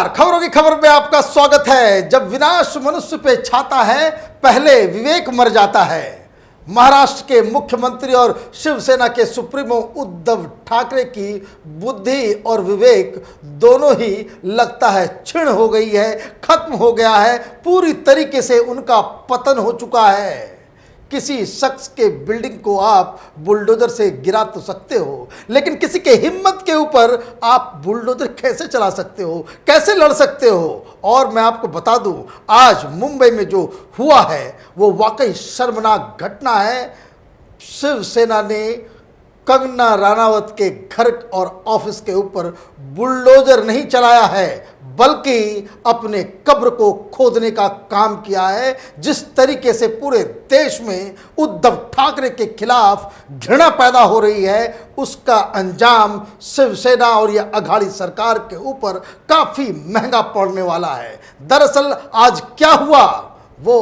नमस्कार, खबरों की खबर में आपका स्वागत है। जब विनाश मनुष्य पे छाता है, पहले विवेक मर जाता है। महाराष्ट्र के मुख्यमंत्री और शिवसेना के सुप्रीमो उद्धव ठाकरे की बुद्धि और विवेक दोनों ही लगता है क्षीण हो गई है, खत्म हो गया है, पूरी तरीके से उनका पतन हो चुका है। किसी शख्स के बिल्डिंग को आप बुलडोजर से गिरा तो सकते हो, लेकिन किसी के हिम्मत के ऊपर आप बुलडोजर कैसे चला सकते हो, कैसे लड़ सकते हो? और मैं आपको बता दूं, आज मुंबई में जो हुआ है वो वाकई शर्मनाक घटना है। शिवसेना ने कंगना राणावत के घर और ऑफिस के ऊपर बुलडोजर नहीं चलाया है, बल्कि अपने कब्र को खोदने का काम किया है। जिस तरीके से पूरे देश में उद्धव ठाकरे के खिलाफ घृणा पैदा हो रही है, उसका अंजाम शिवसेना और यह अघाड़ी सरकार के ऊपर काफी महंगा पड़ने वाला है। दरअसल आज क्या हुआ वो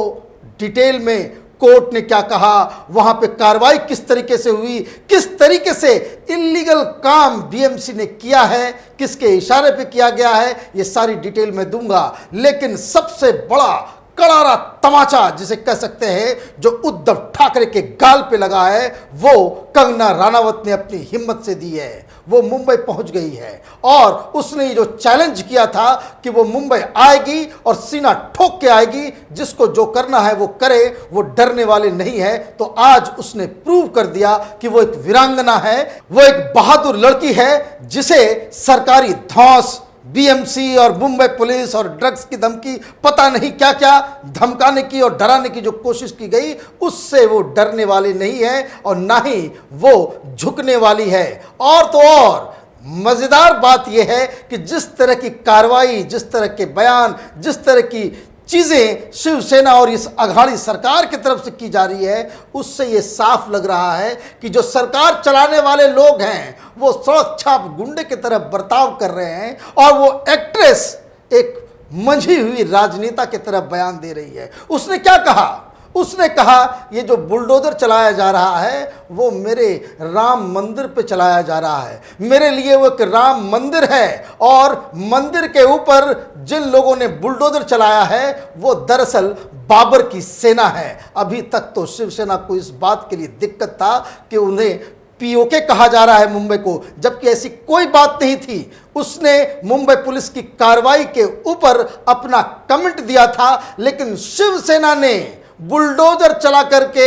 डिटेल में कोर्ट ने क्या कहा, वहां पे कार्रवाई किस तरीके से हुई, किस तरीके से इल्लीगल काम बीएमसी ने किया है, किसके इशारे पे किया गया है, ये सारी डिटेल मैं दूंगा। लेकिन सबसे बड़ा करारा तमाचा जिसे कह सकते हैं जो उद्धव ठाकरे के गाल पे लगा है, वो कंगना राणावत ने अपनी हिम्मत से दी है। वो मुंबई पहुंच गई है और उसने जो चैलेंज किया था कि वो मुंबई आएगी और सीना ठोक के आएगी, जिसको जो करना है वो करे, वो डरने वाले नहीं है। तो आज उसने प्रूव कर दिया कि वो एक वीरांगना है, वो एक बहादुर लड़की है, जिसे सरकारी धौंस, बीएमसी और मुंबई पुलिस और ड्रग्स की धमकी, पता नहीं क्या क्या धमकाने की और डराने की जो कोशिश की गई, उससे वो डरने वाली नहीं है और ना ही वो झुकने वाली है। और तो और मजेदार बात यह है कि जिस तरह की कार्रवाई, जिस तरह के बयान, जिस तरह की चीज़ें शिवसेना और इस अघाड़ी सरकार की तरफ से की जा रही है, उससे ये साफ लग रहा है कि जो सरकार चलाने वाले लोग हैं वो सड़क छाप गुंडे की तरह बर्ताव कर रहे हैं और वो एक्ट्रेस एक मंझी हुई राजनेता की तरह बयान दे रही है। उसने क्या कहा? उसने कहा ये जो बुलडोजर चलाया जा रहा है वो मेरे राम मंदिर पे चलाया जा रहा है, मेरे लिए वो एक राम मंदिर है और मंदिर के ऊपर जिन लोगों ने बुलडोजर चलाया है वो दरअसल बाबर की सेना है। अभी तक तो शिवसेना को इस बात के लिए दिक्कत था कि उन्हें पीओके कहा जा रहा है मुंबई को, जबकि ऐसी कोई बात नहीं थी। उसने मुंबई पुलिस की कार्रवाई के ऊपर अपना कमेंट दिया था, लेकिन शिवसेना ने बुलडोजर चला करके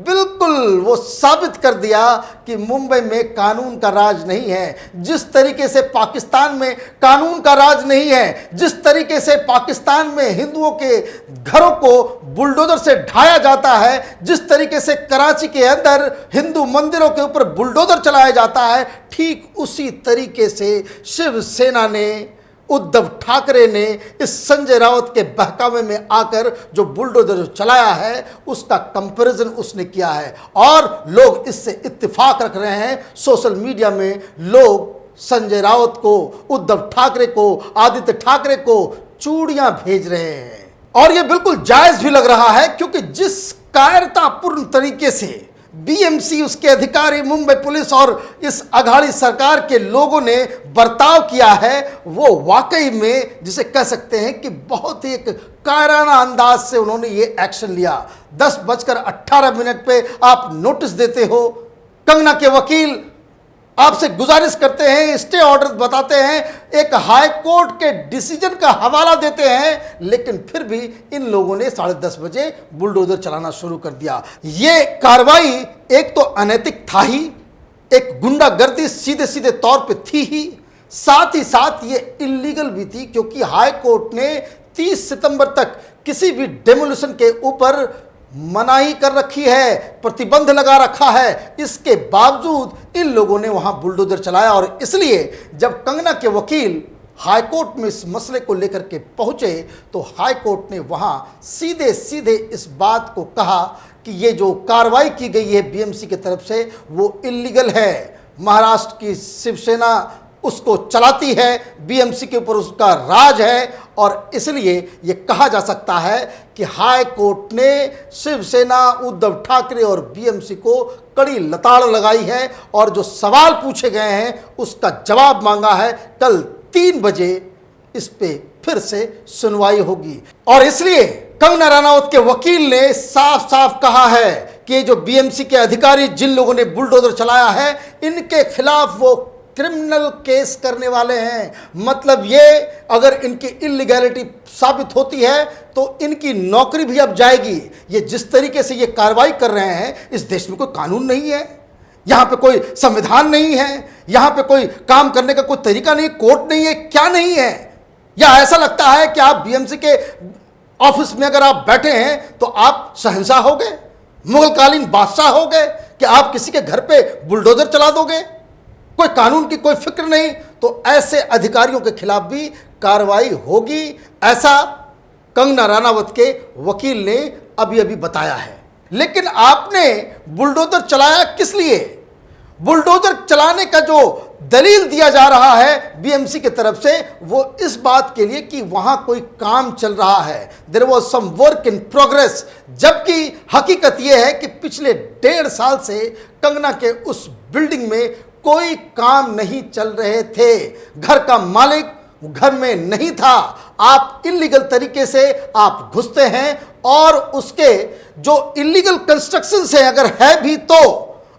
बिल्कुल वो साबित कर दिया कि मुंबई में कानून का राज नहीं है। जिस तरीके से पाकिस्तान में कानून का राज नहीं है, जिस तरीके से पाकिस्तान में हिंदुओं के घरों को बुलडोजर से ढाया जाता है, जिस तरीके से कराची के अंदर हिंदू मंदिरों के ऊपर बुलडोजर चलाया जाता है, ठीक उसी तरीके से शिवसेना ने, उद्धव ठाकरे ने इस संजय राउत के बहकावे में आकर जो बुलडोजर चलाया है उसका कंपैरिजन उसने किया है और लोग इससे इत्तेफाक रख रहे हैं। सोशल मीडिया में लोग संजय राउत को, उद्धव ठाकरे को, आदित्य ठाकरे को चूड़ियां भेज रहे हैं और यह बिल्कुल जायज भी लग रहा है, क्योंकि जिस कायरतापूर्ण तरीके से बीएमसी, उसके अधिकारी, मुंबई पुलिस और इस अघाड़ी सरकार के लोगों ने बर्ताव किया है, वो वाकई में जिसे कह सकते हैं कि बहुत ही एक कायराना अंदाज से उन्होंने ये एक्शन लिया। 10:18 पे आप नोटिस देते हो, कंगना के वकील आपसे गुजारिश करते हैं, स्टे ऑर्डर बताते हैं, एक हाई कोर्ट के डिसीजन का हवाला देते हैं, लेकिन फिर भी इन लोगों ने 10:30 बजे बुलडोजर चलाना शुरू कर दिया। ये कार्रवाई एक तो अनैतिक था ही, एक गुंडागर्दी सीधे सीधे तौर पे थी ही, साथ ही साथ ये इल्लीगल भी थी, क्योंकि हाई कोर्ट ने 30 सितंबर तक किसी भी डेमोलिशन के ऊपर मनाही कर रखी है, प्रतिबंध लगा रखा है। इसके बावजूद इन लोगों ने वहां बुलडोजर चलाया और इसलिए जब कंगना के वकील हाईकोर्ट में इस मसले को लेकर के पहुंचे तो हाईकोर्ट ने वहां सीधे सीधे इस बात को कहा कि ये जो कार्रवाई की गई है बीएमसी की तरफ से वो इल्लीगल है। महाराष्ट्र की शिवसेना उसको चलाती है, बीएमसी के ऊपर उसका राज है और इसलिए ये कहा जा सकता है कि हाई कोर्ट ने शिवसेना, उद्धव ठाकरे और बीएमसी को कड़ी लताड़ लगाई है और जो सवाल पूछे गए हैं उसका जवाब मांगा है। कल 3 बजे इस पे फिर से सुनवाई होगी। और इसलिए कंगना रनावत के वकील ने साफ साफ कहा है कि ये जो बीएमसी के अधिकारी जिन लोगों ने बुलडोजर चलाया है, इनके खिलाफ वो क्रिमिनल केस करने वाले हैं। मतलब ये अगर इनकी इलीगैलिटी साबित होती है तो इनकी नौकरी भी अब जाएगी। ये जिस तरीके से ये कार्रवाई कर रहे हैं, इस देश में कोई कानून नहीं है, यहाँ पे कोई संविधान नहीं है, यहाँ पे कोई काम करने का कोई तरीका नहीं, कोर्ट नहीं है, क्या नहीं है। या ऐसा लगता है कि आप बीएमसी के ऑफिस में अगर आप बैठे हैं तो आप शहंशाह हो गए, मुगलकालीन बादशाह हो गए, कि आप किसी के घर पे बुलडोजर चला दोगे, कोई कानून की कोई फिक्र नहीं। तो ऐसे अधिकारियों के खिलाफ भी कार्रवाई होगी, ऐसा कंगना रनावत के वकील ने अभी अभी बताया है। लेकिन आपने बुलडोजर चलाया किस लिए? बुलडोजर चलाने का जो दलील दिया जा रहा है बीएमसी की तरफ से, वो इस बात के लिए कि वहां कोई काम चल रहा है, there was some work in progress. जबकि हकीकत यह है कि पिछले 1.5 साल से कंगना के उस बिल्डिंग में कोई काम नहीं चल रहे थे। घर का मालिक घर में नहीं था। आप इलीगल तरीके से आप घुसते हैं और उसके जो इलीगल कंस्ट्रक्शंस है अगर है भी तो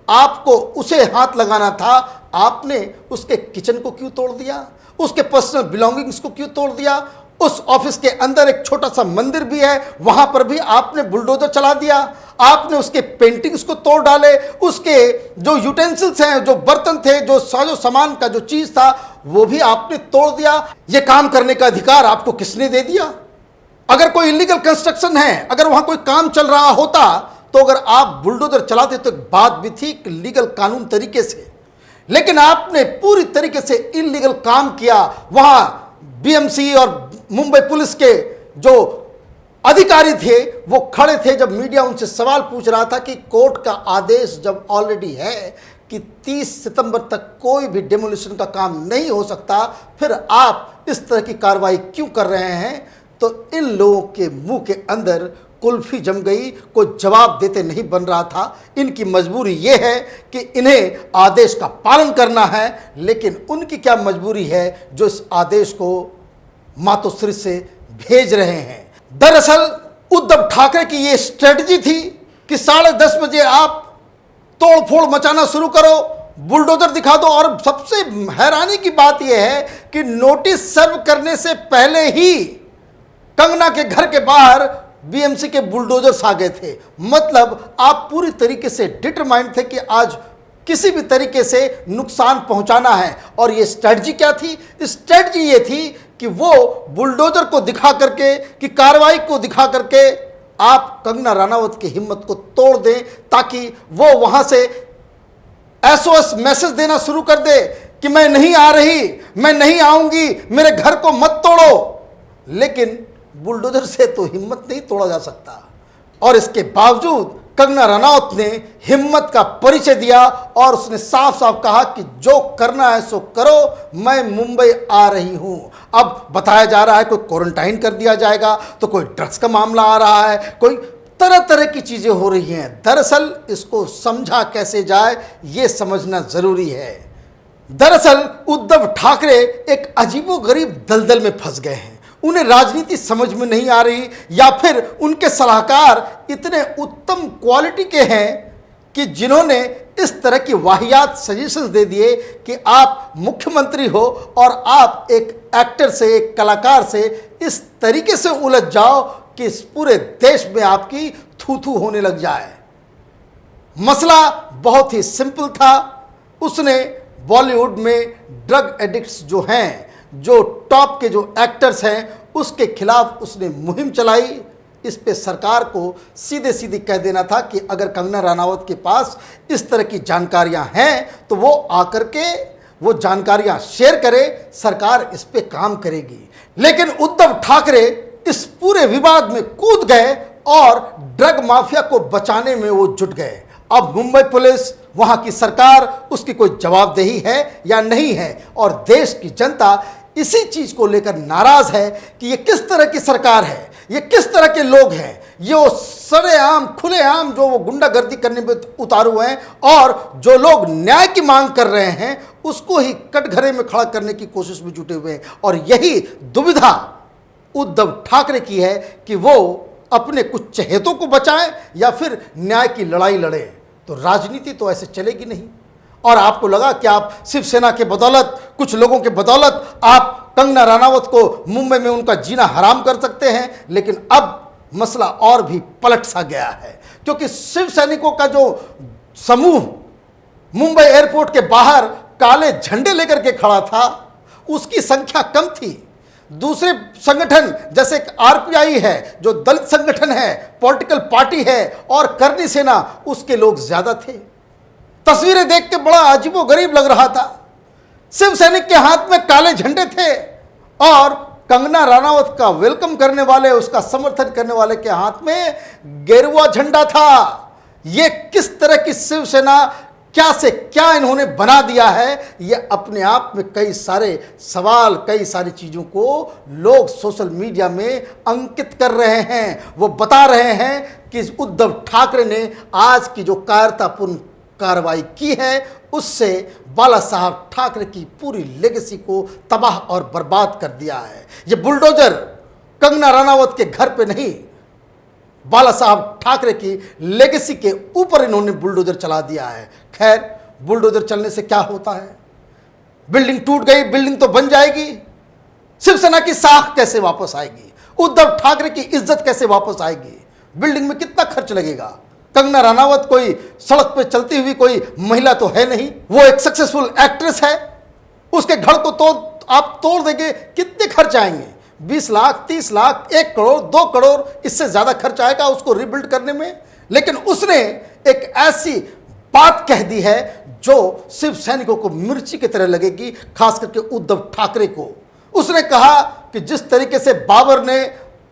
आपको उसे हाथ लगाना था। आपने उसके किचन को क्यों तोड़ दिया? उसके पर्सनल बिलोंगिंग्स को क्यों तोड़ दिया? उस ऑफिस के अंदर एक छोटा सा मंदिर भी है, वहां पर भी आपने बुलडोजर चला दिया। आपने उसके पेंटिंग्स को तोड़ डाले, उसके जो यूटेंसिल्स हैं, जो बर्तन थे, जो साजो सामान का जो चीज था, वो भी आपने तोड़ दिया। ये काम करने का अधिकार आपको किसने दे दिया? अगर कोई इलीगल कंस्ट्रक्शन है, अगर वहां कोई काम चल रहा होता तो अगर आप बुलडोजर चलाते तो एक बात भी थी कि लीगल कानून तरीके से, लेकिन आपने पूरी तरीके से इलीगल काम किया। वहां बीएमसी और मुंबई पुलिस के जो अधिकारी थे वो खड़े थे जब मीडिया उनसे सवाल पूछ रहा था कि कोर्ट का आदेश जब ऑलरेडी है कि 30 सितंबर तक कोई भी डेमोलिशन का काम नहीं हो सकता, फिर आप इस तरह की कार्रवाई क्यों कर रहे हैं? तो इन लोगों के मुंह के अंदर कुल्फी जम गई, कोई जवाब देते नहीं बन रहा था। इनकी मजबूरी ये है कि इन्हें आदेश का पालन करना है, लेकिन उनकी क्या मजबूरी है जो इस आदेश को मातोश्री से भेज रहे हैं। दरअसल उद्धव ठाकरे की ये स्ट्रेटजी थी कि 10:30 बजे आप तोड़फोड़ मचाना शुरू करो, बुलडोजर दिखा दो। और सबसे हैरानी की बात यह है कि नोटिस सर्व करने से पहले ही कंगना के घर के बाहर बीएमसी के बुलडोजर्स आ गए थे। मतलब आप पूरी तरीके से डिटरमाइंड थे कि आज किसी भी तरीके से नुकसान पहुंचाना है। और ये स्ट्रेटजी क्या थी? स्ट्रेटजी ये थी कि वो बुलडोजर को दिखा करके, कि कार्रवाई को दिखा करके आप कंगना रनावत की हिम्मत को तोड़ दें, ताकि वो वहां से एसओएस मैसेज देना शुरू कर दे कि मैं नहीं आ रही, मैं नहीं आऊंगी, मेरे घर को मत तोड़ो। लेकिन बुलडोजर से तो हिम्मत नहीं तोड़ा जा सकता। और इसके बावजूद कंगना रनावत ने हिम्मत का परिचय दिया और उसने साफ साफ कहा कि जो करना है सो करो, मैं मुंबई आ रही हूं। अब बताया जा रहा है कोई क्वारंटाइन कर दिया जाएगा, तो कोई ड्रग्स का मामला आ रहा है, कोई तरह तरह की चीजें हो रही हैं। दरअसल इसको समझा कैसे जाए ये समझना जरूरी है। दरअसल उद्धव ठाकरे एक अजीबोगरीब दलदल में फंस गए हैं। उन्हें राजनीति समझ में नहीं आ रही, या फिर उनके सलाहकार इतने उत्तम क्वालिटी के हैं कि जिन्होंने इस तरह की वाहियात सजेशंस दे दिए कि आप मुख्यमंत्री हो और आप एक एक्टर से, एक कलाकार से इस तरीके से उलझ जाओ कि इस पूरे देश में आपकी थू-थू होने लग जाए। मसला बहुत ही सिंपल था। उसने बॉलीवुड में ड्रग एडिक्ट्स जो हैं, जो टॉप के जो एक्टर्स हैं, उसके खिलाफ उसने मुहिम चलाई। इस पे सरकार को सीधे सीधे कह देना था कि अगर कंगना रनावत के पास इस तरह की जानकारियां हैं तो वो आकर के वो जानकारियां शेयर करे, सरकार इस पे काम करेगी। लेकिन उद्धव ठाकरे इस पूरे विवाद में कूद गए और ड्रग माफिया को बचाने में वो जुट गए। अब मुंबई पुलिस, वहां की सरकार, उसकी कोई जवाबदेही है या नहीं है? और देश की जनता इसी चीज को लेकर नाराज है कि ये किस तरह की सरकार है, ये किस तरह के लोग हैं, ये सरेआम खुलेआम जो वो गुंडागर्दी करने में उतारू हैं, और जो लोग न्याय की मांग कर रहे हैं उसको ही कटघरे में खड़ा करने की कोशिश में जुटे हुए हैं। और यही दुविधा उद्धव ठाकरे की है कि वो अपने कुछ चहेतों को बचाएं या फिर न्याय की लड़ाई लड़े। तो राजनीति तो ऐसे चलेगी नहीं। और आपको लगा कि आप शिवसेना के बदौलत, कुछ लोगों के बदौलत आप कंगना रनावत को मुंबई में उनका जीना हराम कर सकते हैं, लेकिन अब मसला और भी पलट सा गया है, क्योंकि शिव सैनिकों का जो समूह मुंबई एयरपोर्ट के बाहर काले झंडे लेकर के खड़ा था, उसकी संख्या कम थी। दूसरे संगठन जैसे आरपीआई है, जो दलित संगठन है, पॉलिटिकल पार्टी है, और करनी सेना, उसके लोग ज्यादा थे। तस्वीरें देख के बड़ा अजीबोगरीब लग रहा था। शिव सैनिक के हाथ में काले झंडे थे और कंगना रनावत का वेलकम करने वाले, उसका समर्थन करने वाले के हाथ में गेरुआ झंडा था। ये किस तरह की शिवसेना, क्या से क्या इन्होंने बना दिया है, ये अपने आप में कई सारे सवाल, कई सारी चीज़ों को लोग सोशल मीडिया में अंकित कर रहे हैं। वो बता रहे हैं कि उद्धव ठाकरे ने आज की जो कायरतापूर्ण कार्रवाई की है, उससे बाला साहब ठाकरे की पूरी लेगेसी को तबाह और बर्बाद कर दिया है। ये बुलडोजर कंगना रनावत के घर पे नहीं, बाला साहब ठाकरे की लेगेसी के ऊपर इन्होंने बुलडोजर चला दिया है। खैर, बुलडोजर चलने से क्या होता है? बिल्डिंग टूट गई, बिल्डिंग तो बन जाएगी। शिवसेना की साख कैसे वापस आएगी? उद्धव ठाकरे की इज्जत कैसे वापस आएगी? बिल्डिंग में कितना खर्च लगेगा? कंगना रनावत कोई सड़क पे चलती हुई कोई महिला तो है नहीं, वो एक सक्सेसफुल एक्ट्रेस है। उसके घर को तो आप तोड़ देंगे, कितने खर्च आएंगे? 20 लाख, 30 लाख, 1 करोड़, 2 करोड़, इससे ज्यादा खर्च आएगा उसको रिबिल्ड करने में। लेकिन उसने एक ऐसी बात कह दी है जो शिव सैनिकों को मिर्ची की तरह लगेगी, खास करके उद्धव ठाकरे को। उसने कहा कि जिस तरीके से बाबर ने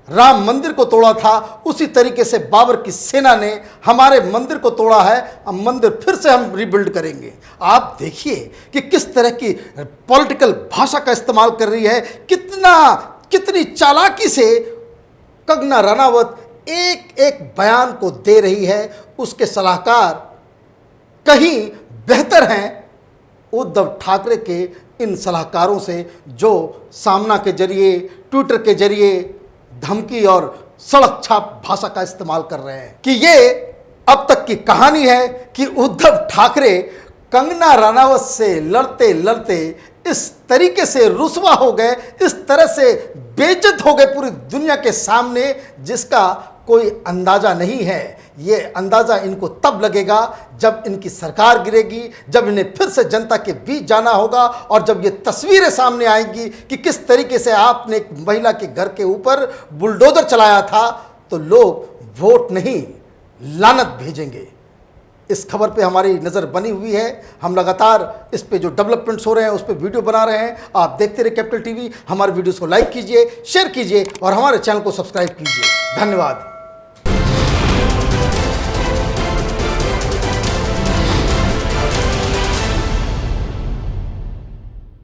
राम मंदिर को तोड़ा था, उसी तरीके से बाबर की सेना ने हमारे मंदिर को तोड़ा है। अब मंदिर फिर से हम रिबिल्ड करेंगे। आप देखिए कि किस तरह की पॉलिटिकल भाषा का इस्तेमाल कर रही है, कितनी चालाकी से कंगना रनावत एक एक बयान को दे रही है। उसके सलाहकार कहीं बेहतर हैं उद्धव ठाकरे के इन सलाहकारों से, जो सामना के जरिए, ट्विटर के जरिए धमकी और सड़क छाप भाषा का इस्तेमाल कर रहे हैं। कि ये अब तक की कहानी है कि उद्धव ठाकरे कंगना रनावत से लड़ते लड़ते इस तरीके से रुसवा हो गए, इस तरह से बेइज्जत हो गए पूरी दुनिया के सामने, जिसका कोई अंदाजा नहीं है। ये अंदाजा इनको तब लगेगा जब इनकी सरकार गिरेगी, जब इन्हें फिर से जनता के बीच जाना होगा, और जब ये तस्वीरें सामने आएंगी कि किस तरीके से आपने एक महिला के घर के ऊपर बुलडोजर चलाया था, तो लोग वोट नहीं, लानत भेजेंगे। इस खबर पे हमारी नज़र बनी हुई है। हम लगातार इस पे जो डेवलपमेंट्स हो रहे हैं उस पे वीडियो बना रहे हैं। आप देखते रहिए कैपिटल टीवी। हमारे वीडियोस को लाइक कीजिए, शेयर कीजिए और हमारे चैनल को सब्सक्राइब कीजिए। धन्यवाद।